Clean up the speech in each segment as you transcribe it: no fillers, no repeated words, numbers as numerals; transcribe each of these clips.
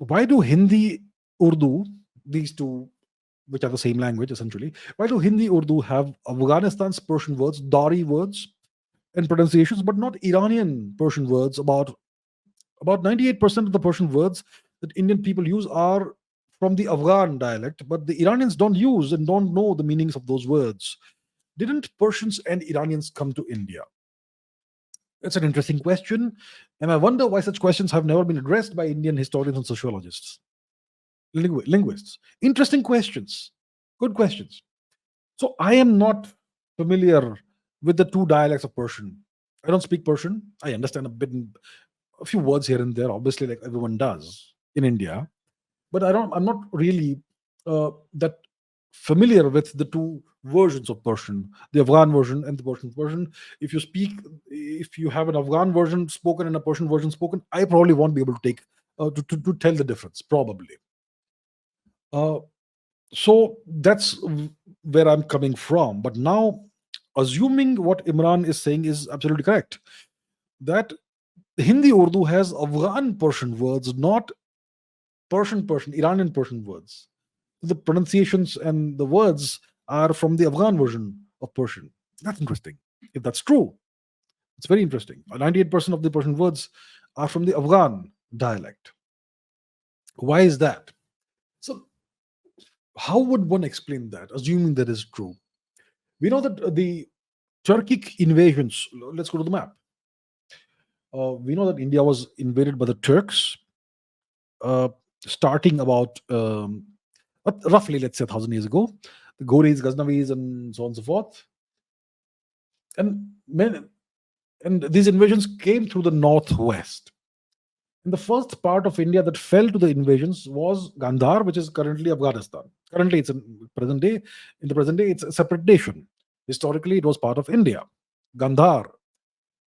why do Hindi, Urdu, these two, which are the same language essentially, why do Hindi, Urdu have Afghanistan's Persian words, Dari words, and pronunciations, but not Iranian Persian words? About 98% of the Persian words that Indian people use are from the Afghan dialect, but the Iranians don't use and don't know the meanings of those words. Didn't Persians and Iranians come to India? It's an interesting question, and I wonder why such questions have never been addressed by Indian historians and sociologists, linguists. Interesting questions, good questions. So I am not familiar with the two dialects of Persian. I don't speak Persian. I understand a few words here and there, obviously, like everyone does in India. But I'm not really that familiar with the two versions of Persian, the Afghan version and the Persian version. If you have an Afghan version spoken and a Persian version spoken, I probably won't be able to take to tell the difference, probably. Uh, so that's where I'm coming from. But now, assuming what Imran is saying is absolutely correct, that Hindi Urdu has Afghan Persian words, not Persian, Iranian Persian words. The pronunciations and the words are from the Afghan version of Persian. That's interesting. If that's true, it's very interesting. 98% of the Persian words are from the Afghan dialect. Why is that? So, how would one explain that, assuming that is true? We know that the Turkic invasions, let's go to the map. We know that India was invaded by the Turks uh, starting about roughly, let's say, 1,000 years ago. The Ghoris, Ghaznavis, and so on and so forth. And and these invasions came through the northwest. And the first part of India that fell to the invasions was Gandhar, which is currently Afghanistan. Currently, it's in present day. In the present day, it's a separate nation. Historically, it was part of India, Gandhar.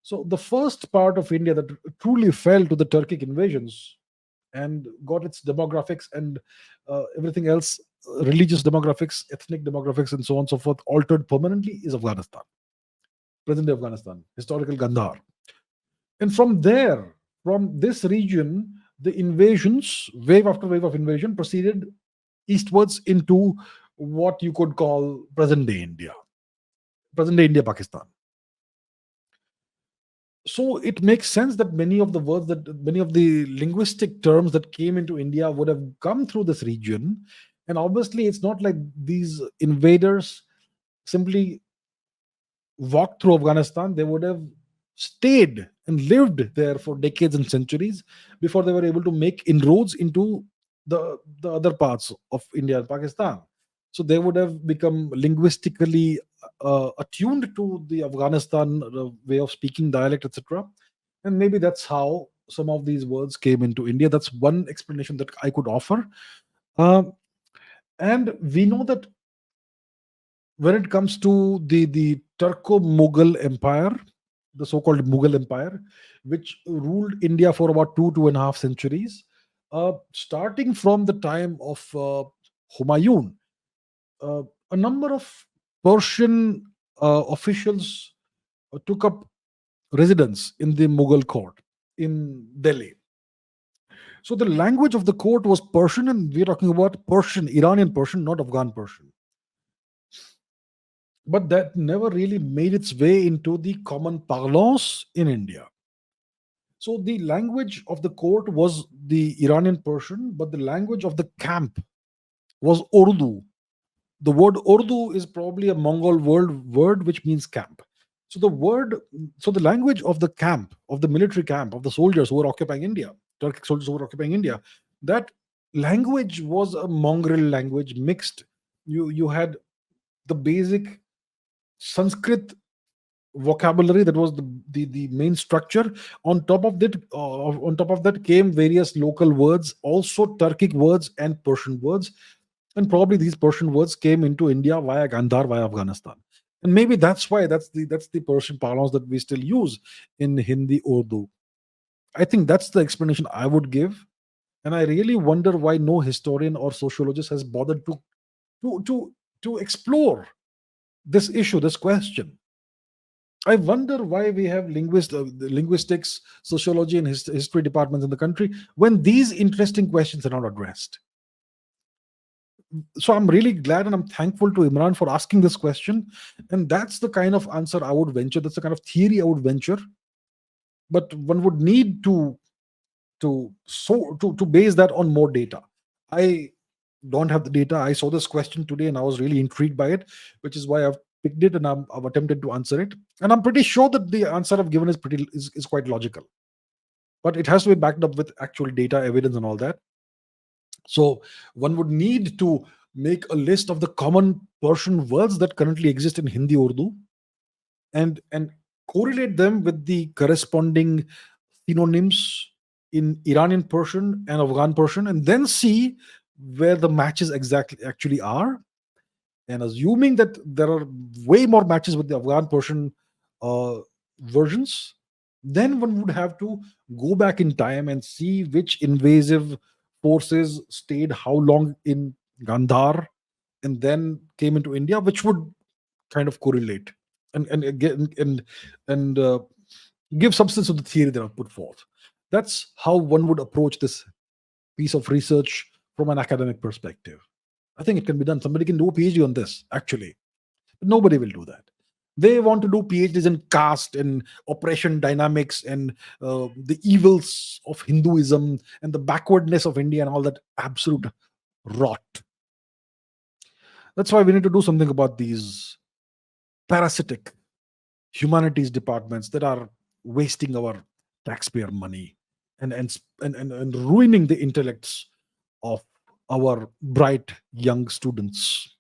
So the first part of India that truly fell to the Turkic invasions and got its demographics and everything else, religious demographics, ethnic demographics, and so on and so forth, altered permanently is Afghanistan, present day Afghanistan, historical Gandhar. And from there, from this region, the invasions, wave after wave of invasion, proceeded eastwards into what you could call present day India, Pakistan. So it makes sense that many of the linguistic terms that came into India would have come through this region. And obviously, it's not like these invaders simply walked through Afghanistan. They would have stayed and lived there for decades and centuries before they were able to make inroads into the other parts of India and Pakistan. So they would have become linguistically attuned to the Afghanistan way of speaking, dialect, etc. And maybe that's how some of these words came into India. That's one explanation that I could offer. Um, and we know that when it comes to the Turco-Mughal Empire, the so-called Mughal Empire, which ruled India for about 2.5 centuries, starting from the time of Humayun, uh, a number of Persian officials took up residence in the Mughal court in Delhi. So the language of the court was Persian, and we're talking about Persian, Iranian Persian, not Afghan Persian. But that never really made its way into the common parlance in India. So the language of the court was the Iranian Persian, but the language of the camp was Urdu. The word Urdu is probably a Mongol word which means camp. So so the language of the camp, of the military camp, of the soldiers who were occupying India, Turkic soldiers who were occupying India, that language was a mongrel language mixed. You had the basic Sanskrit vocabulary that was the main structure. On top of that came various local words, also Turkic words and Persian words, and probably these Persian words came into India via Gandhar, via Afghanistan. And maybe that's why that's the Persian parlance that we still use in Hindi, Urdu. I think that's the explanation I would give. And I really wonder why no historian or sociologist has bothered to to explore this issue, this question. I wonder why we have the linguistics, sociology, and history departments in the country when these interesting questions are not addressed. So I'm really glad and I'm thankful to Imran for asking this question. And that's the kind of answer I would venture. That's the kind of theory I would venture. But one would need to base that on more data. I don't have the data. I saw this question today and I was really intrigued by it, which is why I've picked it and I've attempted to answer it. And I'm pretty sure that the answer I've given is quite logical. But it has to be backed up with actual data, evidence, and all that. So one would need to make a list of the common Persian words that currently exist in Hindi Urdu and correlate them with the corresponding synonyms in Iranian Persian and Afghan Persian, and then see where the matches exactly actually are. And assuming that there are way more matches with the Afghan Persian uh, versions, then one would have to go back in time and see which invasive forces stayed how long in Gandhar and then came into India, which would kind of correlate and again and give substance to the theory that I've put forth. That's how one would approach this piece of research from an academic perspective. I think it can be done. Somebody can do a PhD on this, actually. But nobody will do that. They want to do PhDs in caste and oppression dynamics and the evils of Hinduism and the backwardness of India and all that absolute rot. That's why we need to do something about these parasitic humanities departments that are wasting our taxpayer money and ruining the intellects of our bright young students.